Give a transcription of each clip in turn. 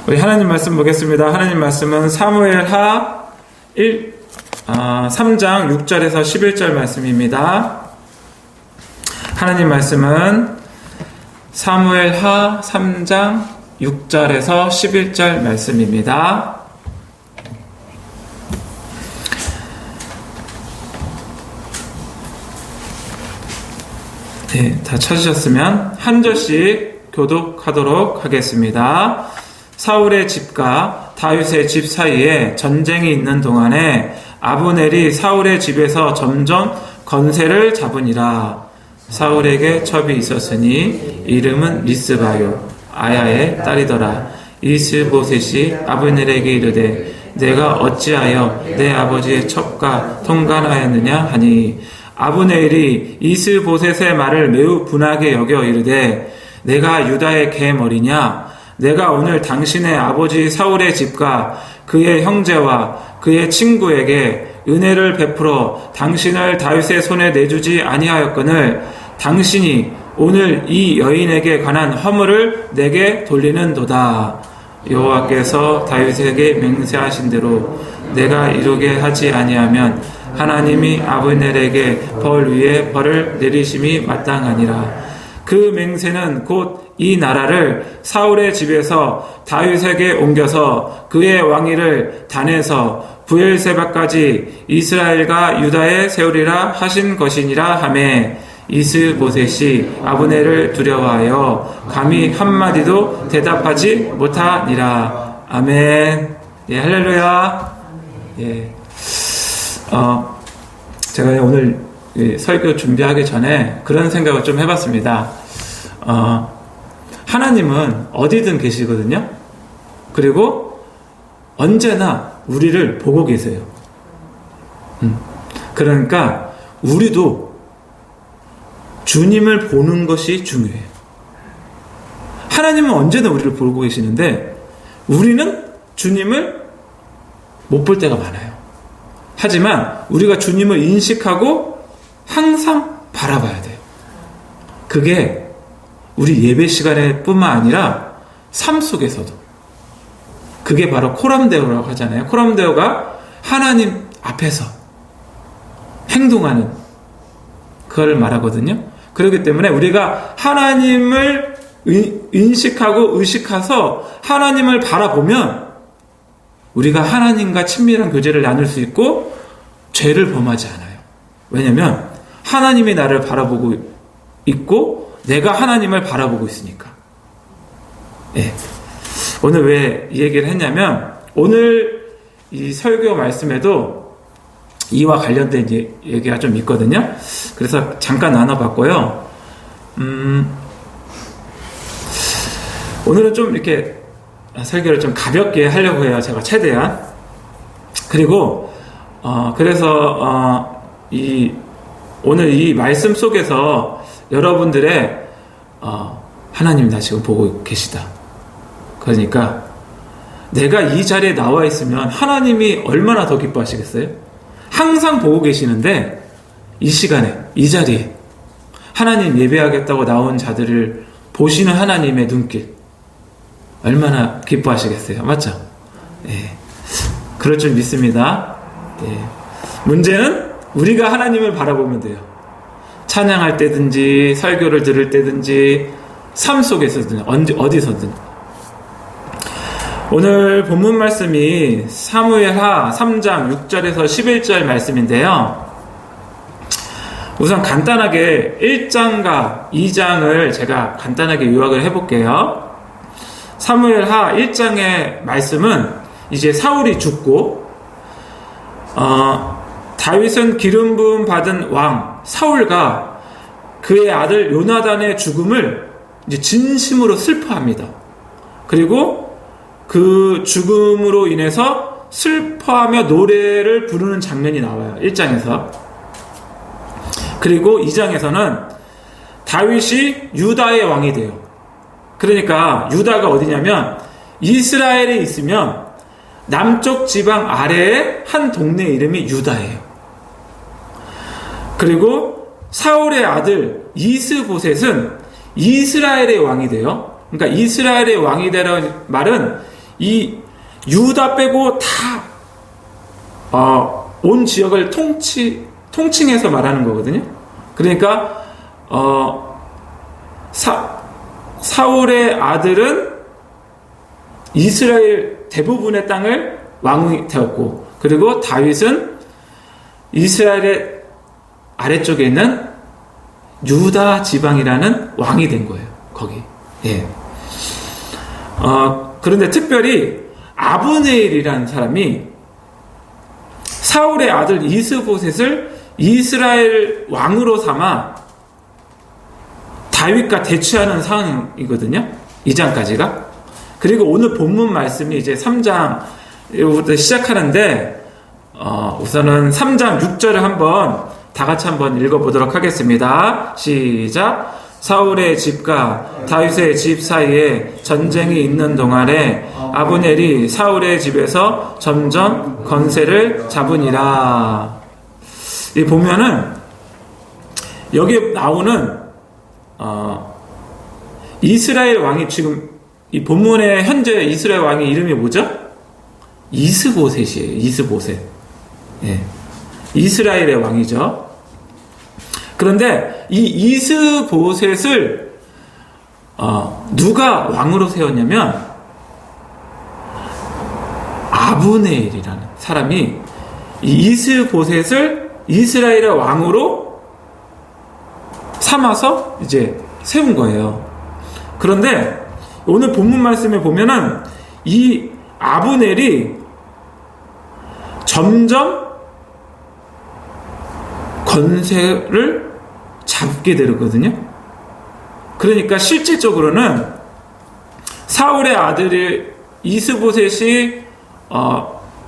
우리 하나님 말씀 보겠습니다. 하나님 말씀은 사무엘하 3장 6절에서 11절 말씀입니다. 하나님 말씀은 사무엘하 3장 6절에서 11절 말씀입니다. 네, 다 찾으셨으면 한 절씩 교독하도록 하겠습니다. 사울의 집과 다윗의 집 사이에 전쟁이 있는 동안에 아브넬이 사울의 집에서 점점 건세를 잡으니라. 사울에게 첩이 있었으니 이름은 리스바요 아야의 딸이더라. 이스보셋이 아브넬에게 이르되 내가 어찌하여 내 아버지의 첩과 통관하였느냐 하니 아브넬이 이스보셋의 말을 매우 분하게 여겨 이르되 내가 유다의 계머리냐? 내가 오늘 당신의 아버지 사울의 집과 그의 형제와 그의 친구에게 은혜를 베풀어 당신을 다윗의 손에 내주지 아니하였거늘 당신이 오늘 이 여인에게 관한 허물을 내게 돌리는도다. 여호와께서 다윗에게 맹세하신 대로 내가 이루게 하지 아니하면 하나님이 아브넬에게 벌 위에 벌을 내리심이 마땅하니라. 그 맹세는 곧 이 나라를 사울의 집에서 다윗에게 옮겨서 그의 왕위를 단에서 부엘세바까지 이스라엘과 유다에 세우리라 하신 것이니라 하매 이스보셋이 아브넬을 두려워하여 감히 한마디도 대답하지 못하니라. 아멘. 예, 할렐루야. 예. 제가 오늘 설교 준비하기 전에 그런 생각을 좀 해봤습니다. 하나님은 어디든 계시거든요. 그리고 언제나 우리를 보고 계세요. 그러니까 우리도 주님을 보는 것이 중요해요. 하나님은 언제나 우리를 보고 계시는데 우리는 주님을 못 볼 때가 많아요. 하지만 우리가 주님을 인식하고 항상 바라봐야 돼요. 그게 우리 예배 시간에 뿐만 아니라 삶 속에서도. 그게 바로 코람데오라고 하잖아요. 코람데오가 하나님 앞에서 행동하는 그걸 말하거든요. 그렇기 때문에 우리가 하나님을 인식하고 의식해서 하나님을 바라보면 우리가 하나님과 친밀한 교제를 나눌 수 있고 죄를 범하지 않아요. 왜냐하면 하나님이 나를 바라보고 있고 내가 하나님을 바라보고 있으니까. 예. 오늘 왜 이 얘기를 했냐면 오늘 이 설교 말씀에도 이와 관련된 얘기가 좀 있거든요. 그래서 잠깐 나눠봤고요. 오늘은 좀 이렇게 설교를 좀 가볍게 하려고 해요. 제가 최대한. 그리고 그래서 오늘 이 말씀 속에서 여러분들의 하나님 나 지금 보고 계시다. 그러니까 내가 이 자리에 나와 있으면 하나님이 얼마나 더 기뻐하시겠어요? 항상 보고 계시는데 이 시간에 이 자리에 하나님 예배하겠다고 나온 자들을 보시는 하나님의 눈길 얼마나 기뻐하시겠어요? 맞죠? 예. 그럴 줄 믿습니다. 예. 문제는 우리가 하나님을 바라보면 돼요. 찬양할 때든지 설교를 들을 때든지 삶 속에서든 어디서든. 오늘 본문 말씀이 사무엘하 3장 6절에서 11절 말씀인데요. 우선 간단하게 1장과 2장을 제가 간단하게 요약을 해볼게요. 사무엘하 1장의 말씀은 이제 사울이 죽고 다윗은 기름 부음 받은 왕 사울과 그의 아들 요나단의 죽음을 이제 진심으로 슬퍼합니다. 그리고 그 죽음으로 인해서 슬퍼하며 노래를 부르는 장면이 나와요. 1장에서. 그리고 2장에서는 다윗이 유다의 왕이 돼요. 그러니까 유다가 어디냐면 이스라엘에 있으면 남쪽 지방 아래에 한 동네 이름이 유다예요. 그리고 사울의 아들 이스보셋은 이스라엘의 왕이 돼요. 그러니까 이스라엘의 왕이 되라는 말은 이 유다 빼고 다 온 지역을 통칭해서 말하는 거거든요. 그러니까 사울의 아들은 이스라엘 대부분의 땅을 왕이 되었고, 그리고 다윗은 이스라엘의 아래쪽에 있는 유다 지방이라는 왕이 된 거예요. 거기. 예. 그런데 특별히 아브네일이라는 사람이 사울의 아들 이스보셋을 이스라엘 왕으로 삼아 다윗과 대치하는 상황이거든요. 2장까지가. 그리고 오늘 본문 말씀이 이제 3장부터 시작하는데, 우선은 3장 6절을 다 같이 한번 읽어보도록 하겠습니다. 시작. 사울의 집과 다윗의 집 사이에 전쟁이 있는 동안에 아브넬이 사울의 집에서 점점 권세를 잡으니라. 이 보면은 여기 나오는 이스라엘 왕이, 지금 이 본문의 현재 이스라엘 왕의 이름이 뭐죠? 이스보셋이에요. 이스보셋. 예. 이스라엘의 왕이죠. 그런데 이 이스보셋을 누가 왕으로 세웠냐면 아브네일이라는 사람이 이 이스보셋을 이스라엘의 왕으로 삼아서 이제 세운 거예요. 그런데 오늘 본문 말씀에 보면은 이 아브넬이 점점 권세를 잡게 되거든요. 그러니까 실질적으로는 사울의 아들이 이스보셋이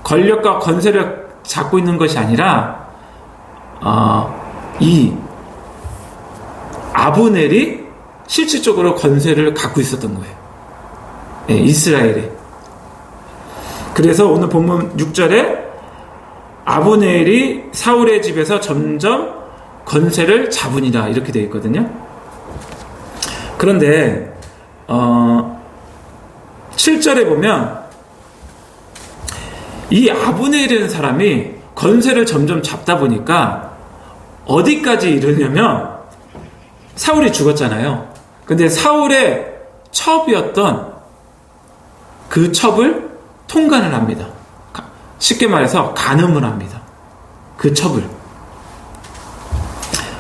권력과 권세를 잡고 있는 것이 아니라 이 아브넬이 실질적으로 권세를 갖고 있었던 거예요. 예, 이스라엘에. 그래서 오늘 본문 6절에 아브넬이 사울의 집에서 점점 권세를 잡으니라 이렇게 되어 있거든요. 그런데 7절에 보면 이 아브넬이라는 사람이 권세를 점점 잡다 보니까 어디까지 이르냐면 사울이 죽었잖아요. 근데 사울의 첩이었던 그 첩을 통간을 합니다. 쉽게 말해서 간음을 합니다. 그 첩을.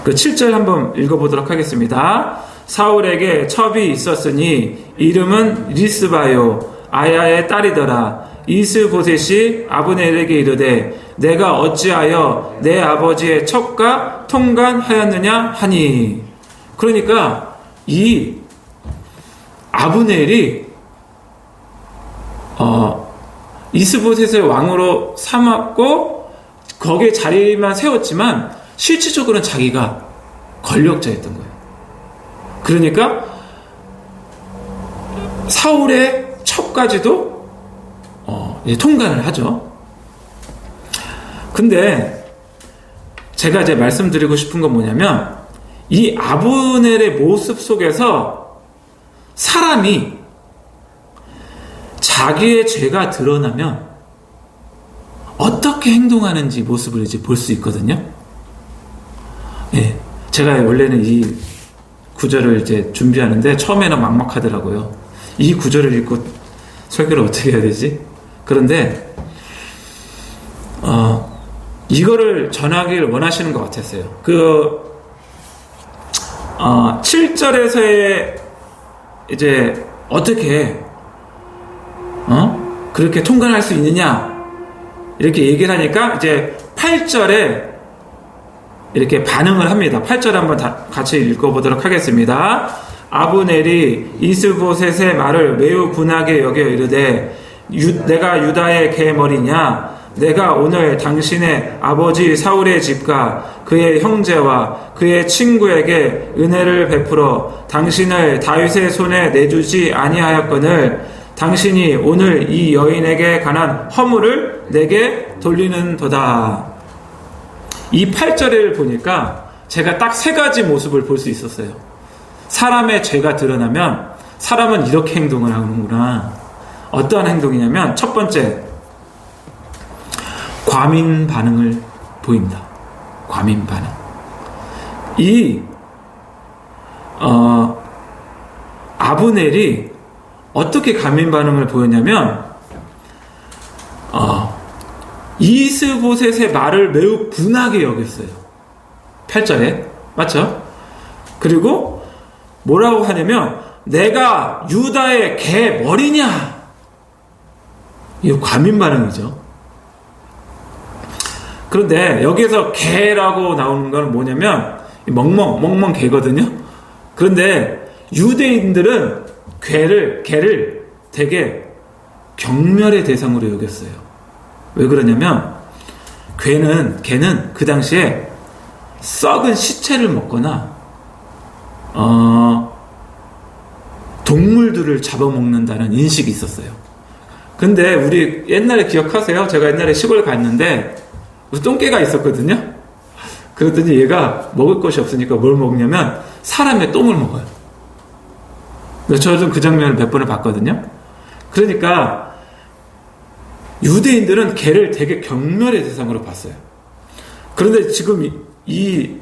그 7절 한번 읽어보도록 하겠습니다. 사울에게 첩이 있었으니 이름은 리스바요 아야의 딸이더라. 이스보셋이 아브넬에게 이르되 내가 어찌하여 내 아버지의 첩과 통간하였느냐 하니. 그러니까 이 아브넬이 이스보셋을 왕으로 삼았고 거기에 자리만 세웠지만 실질적으로는 자기가 권력자였던 거예요. 그러니까 사울의 첩까지도 통간을 하죠. 근데 제가 이제 말씀드리고 싶은 건 뭐냐면 이 아브넬의 모습 속에서 사람이 자기의 죄가 드러나면 어떻게 행동하는지 모습을 이제 볼 수 있거든요. 예, 제가 원래는 이 구절을 이제 준비하는데 처음에는 막막하더라고요. 이 구절을 읽고 설교를 어떻게 해야 되지? 그런데 이거를 전하기를 원하시는 것 같았어요. 7절에서의 이제 어떻게 그렇게 통관할 수 있느냐 이렇게 얘기를 하니까 이제 8절에 이렇게 반응을 합니다. 8절 한번 같이 읽어보도록 하겠습니다. 아브넬이 이스보셋의 말을 매우 분하게 여겨 이르되 내가 유다의 계머리냐? 내가 오늘 당신의 아버지 사울의 집과 그의 형제와 그의 친구에게 은혜를 베풀어 당신을 다윗의 손에 내주지 아니하였거늘 당신이 오늘 이 여인에게 관한 허물을 내게 돌리는도다. 이 8절을 보니까 제가 딱 세 가지 모습을 볼 수 있었어요. 사람의 죄가 드러나면 사람은 이렇게 행동을 하는구나. 어떠한 행동이냐면 첫 번째, 과민 반응을 보입니다. 과민 반응. 이 아브넬이 어떻게 과민 반응을 보였냐면 이스보셋의 말을 매우 분하게 여겼어요. 8절에 맞죠? 그리고 뭐라고 하냐면 내가 유다의 개 머리냐? 이거 과민 반응이죠. 그런데 여기에서 개라고 나오는 건 뭐냐면 멍멍 개거든요. 그런데 유대인들은 개를 되게 경멸의 대상으로 여겼어요. 왜 그러냐면 개는 그 당시에 썩은 시체를 먹거나 동물들을 잡아먹는다는 인식이 있었어요. 근데 우리 옛날에 기억하세요? 제가 옛날에 시골 갔는데 똥개가 있었거든요. 그랬더니 얘가 먹을 것이 없으니까 뭘 먹냐면 사람의 똥을 먹어요. 저는 그 장면을 몇 번을 봤거든요. 그러니까 유대인들은 개를 되게 경멸의 대상으로 봤어요. 그런데 지금 이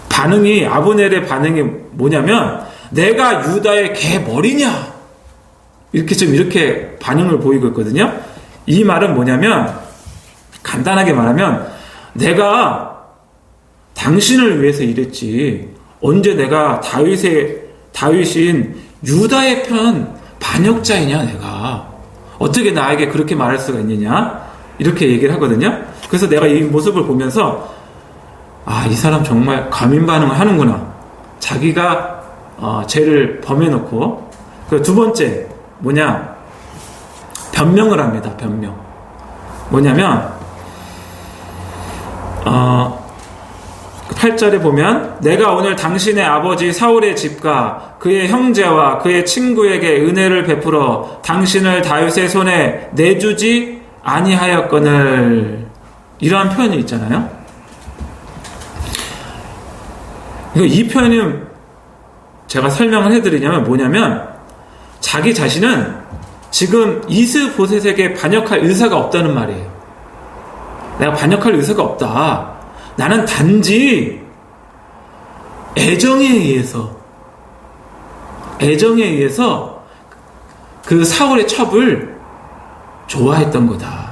반응이, 아브넬의 반응이 뭐냐면 내가 유다의 개 머리냐? 이렇게 반응을 보이고 있거든요. 이 말은 뭐냐면 간단하게 말하면 내가 당신을 위해서 일했지 언제 내가 다윗인 유다의 편 반역자이냐 내가 어떻게 나에게 그렇게 말할 수가 있느냐 이렇게 얘기를 하거든요. 그래서 내가 이 모습을 보면서 이 사람 정말 과민 반응을 하는구나. 자기가 죄를 범해놓고. 그 두 번째 뭐냐, 변명을 합니다. 변명 뭐냐면 8절에 보면 내가 오늘 당신의 아버지 사울의 집과 그의 형제와 그의 친구에게 은혜를 베풀어 당신을 다윗의 손에 내주지 아니하였거늘. 이러한 표현이 있잖아요. 이 표현은 제가 설명을 해드리냐면 뭐냐면 자기 자신은 지금 이스보셋에게 반역할 의사가 없다는 말이에요. 내가 반역할 의사가 없다. 나는 단지 애정에 의해서 그 사울의 첩을 좋아했던 거다.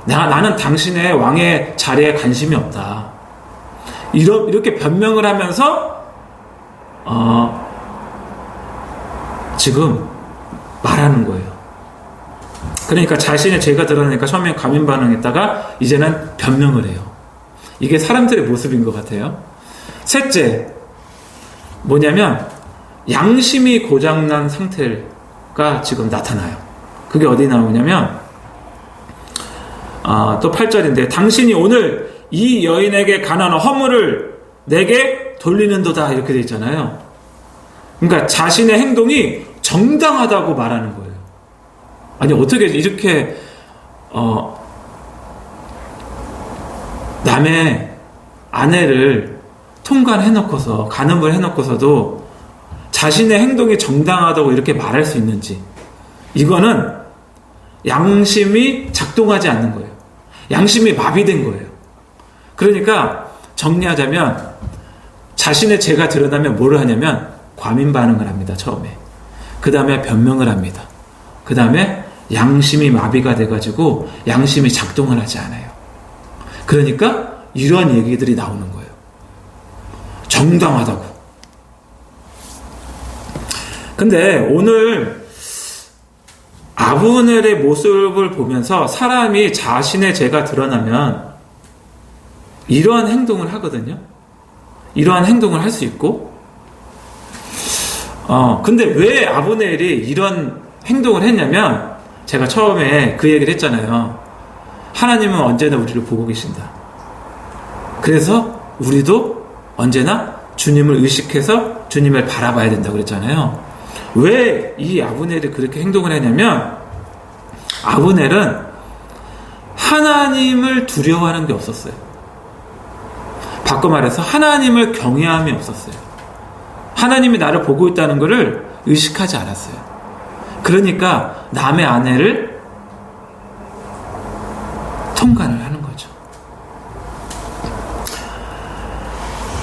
나는 당신의 왕의 자리에 관심이 없다. 이렇게 변명을 하면서 지금 말하는 거예요. 그러니까 자신의 죄가 드러나니까 처음에 과민 반응했다가 이제는 변명을 해요. 이게 사람들의 모습인 것 같아요. 셋째, 뭐냐면 양심이 고장난 상태가 지금 나타나요. 그게 어디 나오냐면 또 8절인데 당신이 오늘 이 여인에게 관한 허물을 내게 돌리는도다 이렇게 되어 있잖아요. 그러니까 자신의 행동이 정당하다고 말하는 거예요. 아니 어떻게 이렇게 남의 아내를 통간해놓고서 간음을 해놓고서도 자신의 행동이 정당하다고 이렇게 말할 수 있는지, 이거는 양심이 작동하지 않는 거예요. 양심이 마비된 거예요. 그러니까 정리하자면 자신의 죄가 드러나면 뭐를 하냐면 과민 반응을 합니다. 처음에. 그 다음에 변명을 합니다. 그 다음에 양심이 마비가 돼가지고 양심이 작동을 하지 않아요. 그러니까 이러한 얘기들이 나오는 거예요. 정당하다고. 근데 오늘 아브넬의 모습을 보면서 사람이 자신의 죄가 드러나면 이러한 행동을 하거든요. 이러한 행동을 할 수 있고, 근데 왜 아브넬이 이런 행동을 했냐면, 제가 처음에 그 얘기를 했잖아요. 하나님은 언제나 우리를 보고 계신다. 그래서 우리도 언제나 주님을 의식해서 주님을 바라봐야 된다고 그랬잖아요. 왜 이 아브넬이 그렇게 행동을 했냐면, 아브넬은 하나님을 두려워하는 게 없었어요. 바꿔 말해서 하나님을 경외함이 없었어요. 하나님이 나를 보고 있다는 것을 의식하지 않았어요. 그러니까 남의 아내를 통간을 하는 거죠.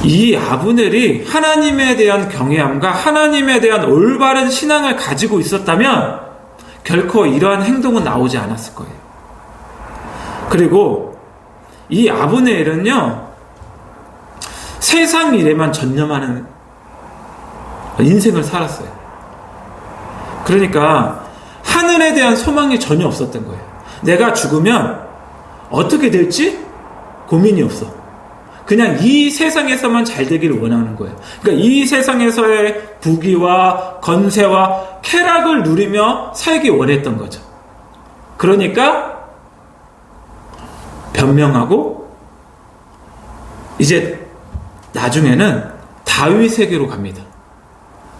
이 아브넬이 하나님에 대한 경외함과 하나님에 대한 올바른 신앙을 가지고 있었다면 결코 이러한 행동은 나오지 않았을 거예요. 그리고 이 아브넬은요, 세상 일에만 전념하는 인생을 살았어요. 그러니까 하늘에 대한 소망이 전혀 없었던 거예요. 내가 죽으면 어떻게 될지 고민이 없어. 그냥 이 세상에서만 잘 되기를 원하는 거예요. 그러니까 이 세상에서의 부귀와 건세와 쾌락을 누리며 살기 원했던 거죠. 그러니까 변명하고 이제 나중에는 다윗에게로 갑니다.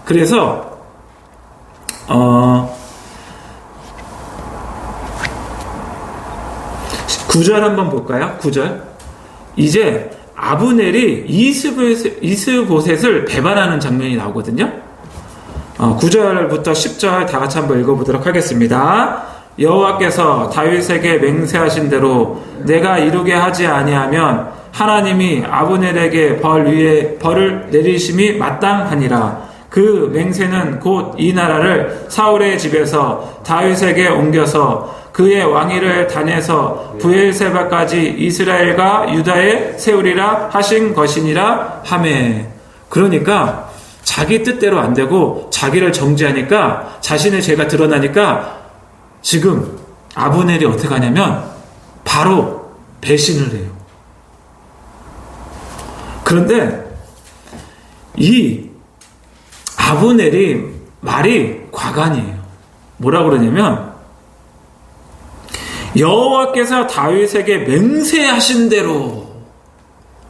그래서 9절 한번 볼까요? 9절. 이제 아브넬이 이스보셋을 배반하는 장면이 나오거든요. 9절부터 10절 다 같이 한번 읽어보도록 하겠습니다. 여호와께서 다윗에게 맹세하신 대로 내가 이루게 하지 아니하면 하나님이 아브넬에게 벌 위에 벌을 내리심이 마땅하니라. 그 맹세는 곧 이 나라를 사울의 집에서 다윗에게 옮겨서 그의 왕위를 단에서 브엘세바까지 이스라엘과 유다에 세우리라 하신 것이니라 하매. 그러니까 자기 뜻대로 안 되고 자기를 정죄하니까 자신의 죄가 드러나니까 지금 아브넬이 어떻게 하냐면 바로 배신을 해요. 그런데 이 아브넬이 말이 과간이에요. 뭐라 그러냐면 여호와께서 다윗에게 맹세하신 대로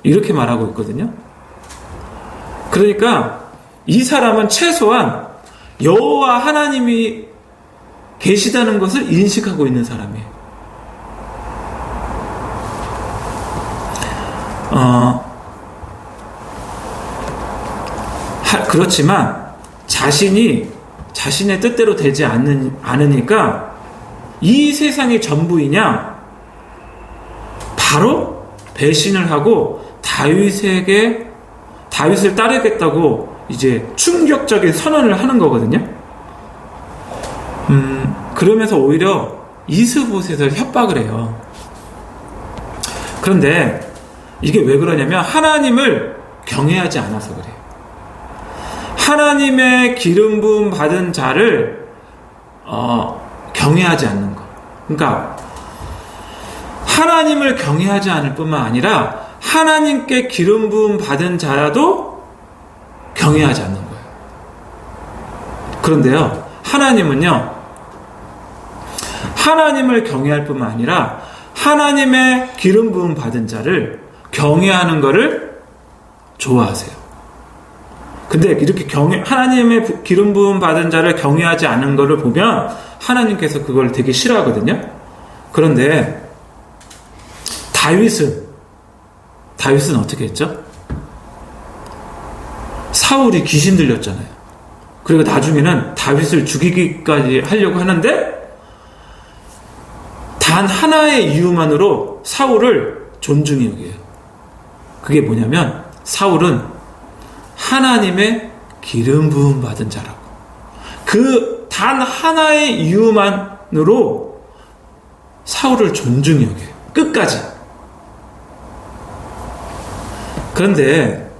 이렇게 말하고 있거든요. 그러니까 이 사람은 최소한 여호와 하나님이 계시다는 것을 인식하고 있는 사람이에요. 그렇지만 자신의 뜻대로 되지 않으니까 이 세상이 전부이냐 바로 배신을 하고 다윗을 따르겠다고 이제 충격적인 선언을 하는 거거든요. 그러면서 오히려 이스보셋을 협박을 해요. 그런데 이게 왜 그러냐면 하나님을 경외하지 않아서 그래요. 하나님의 기름 부음 받은 자를 경외하지 않는 것. 그러니까 하나님을 경외하지 않을 뿐만 아니라 하나님께 기름 부음 받은 자라도 경외하지 않는 거예요. 그런데요, 하나님은요, 하나님을 경외할 뿐만 아니라 하나님의 기름 부음 받은 자를 경외하는 것을 좋아하세요. 근데 이렇게 하나님의 기름 부음 받은 자를 경외하지 않는 것을 보면 하나님께서 그걸 되게 싫어하거든요. 그런데 다윗은 어떻게 했죠? 사울이 귀신 들렸잖아요. 그리고 나중에는 다윗을 죽이기까지 하려고 하는데 단 하나의 이유만으로 사울을 존중히 여겨요. 그게 뭐냐면 사울은 하나님의 기름 부음 받은 자라고. 그 단 하나의 이유만으로 사울을 존중히 여겨요. 끝까지. 그런데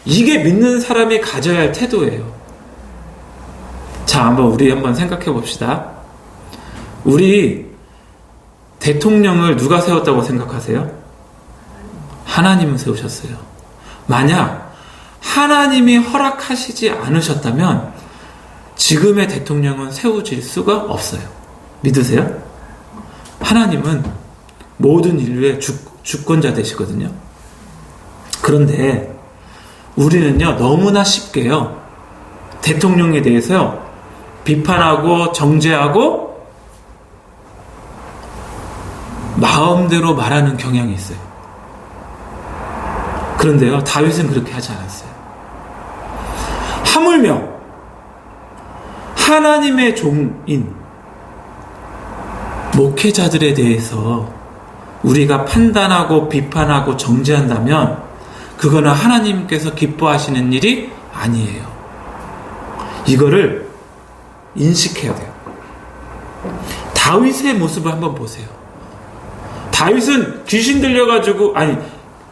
이게 믿는 사람이 가져야 할 태도예요. 자, 우리 한번 생각해 봅시다. 우리 대통령을 누가 세웠다고 생각하세요? 하나님은 세우셨어요. 만약 하나님이 허락하시지 않으셨다면 지금의 대통령은 세워질 수가 없어요. 믿으세요? 하나님은 모든 인류의 주권자 되시거든요. 그런데 우리는요, 너무나 쉽게요, 대통령에 대해서 비판하고 정죄하고 마음대로 말하는 경향이 있어요. 그런데요, 다윗은 그렇게 하지 않았어요. 하물며 하나님의 종인 목회자들에 대해서 우리가 판단하고 비판하고 정죄한다면 그거는 하나님께서 기뻐하시는 일이 아니에요. 이거를 인식해야 돼요. 다윗의 모습을 한번 보세요. 다윗은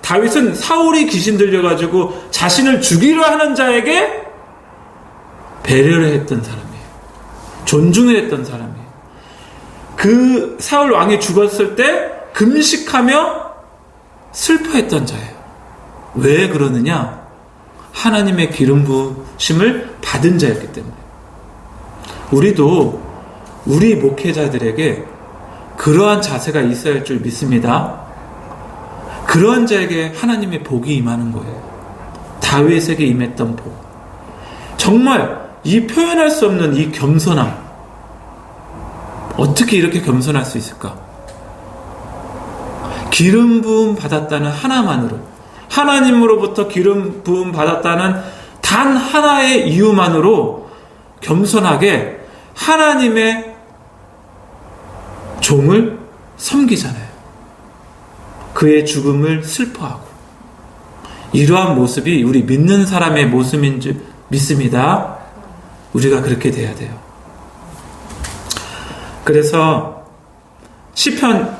다윗은 사울이 귀신 들려가지고 자신을 죽이려 하는 자에게 배려를 했던 사람이에요. 존중을 했던 사람이에요. 그 사울 왕이 죽었을 때 금식하며 슬퍼했던 자예요. 왜 그러느냐? 하나님의 기름 부으심을 받은 자였기 때문에. 우리도 우리 목회자들에게 그러한 자세가 있어야 할 줄 믿습니다. 그런 자에게 하나님의 복이 임하는 거예요. 다윗에게 임했던 복. 정말 이 표현할 수 없는 이 겸손함. 어떻게 이렇게 겸손할 수 있을까? 기름 부음 받았다는 하나만으로, 하나님으로부터 기름 부음 받았다는 단 하나의 이유만으로 겸손하게 하나님의 종을 섬기잖아요. 그의 죽음을 슬퍼하고. 이러한 모습이 우리 믿는 사람의 모습인 줄 믿습니다. 우리가 그렇게 돼야 돼요. 그래서 시편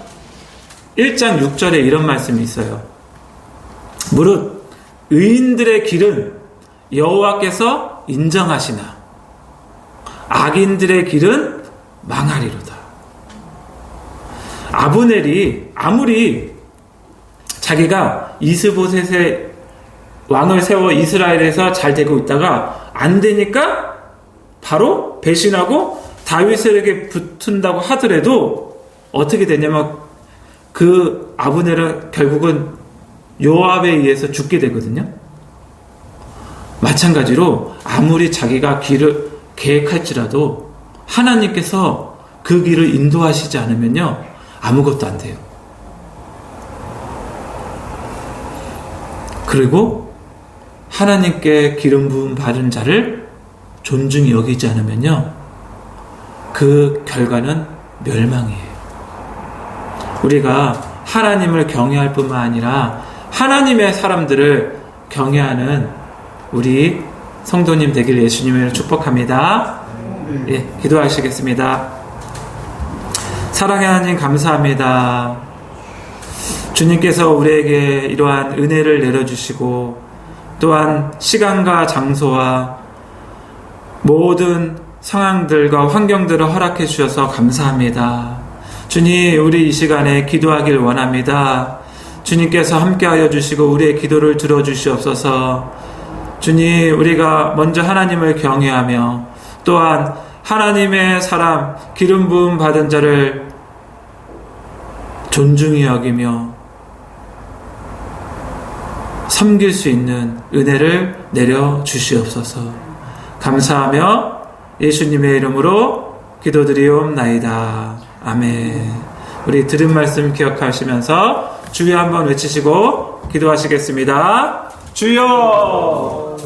1장 6절에 이런 말씀이 있어요. 무릇 의인들의 길은 여호와께서 인정하시나 악인들의 길은 망하리로다. 아브넬이 아무리 자기가 이스보셋의 왕을 세워 이스라엘에서 잘 되고 있다가 안 되니까 바로 배신하고 다윗에게 붙은다고 하더라도 어떻게 되냐면 그 아브넬은 결국은 요압에 의해서 죽게 되거든요. 마찬가지로 아무리 자기가 길을 계획할지라도 하나님께서 그 길을 인도하시지 않으면요 아무것도 안 돼요. 그리고 하나님께 기름 부음 받은 자를 존중히 여기지 않으면요 그 결과는 멸망이에요. 우리가 하나님을 경외할 뿐만 아니라 하나님의 사람들을 경외하는 우리 성도님 되길 예수님을 축복합니다. 예, 기도하시겠습니다. 사랑의 하나님 감사합니다. 주님께서 우리에게 이러한 은혜를 내려주시고 또한 시간과 장소와 모든 상황들과 환경들을 허락해 주셔서 감사합니다. 주님, 우리 이 시간에 기도하길 원합니다. 주님께서 함께하여 주시고 우리의 기도를 들어주시옵소서. 주님, 우리가 먼저 하나님을 경외하며 또한 하나님의 사람, 기름 부음 받은 자를 존중히 여기며 섬길 수 있는 은혜를 내려 주시옵소서. 감사하며 예수님의 이름으로 기도드리옵나이다. 아멘. 우리 들은 말씀 기억하시면서 주여 한번 외치시고 기도하시겠습니다. 주여!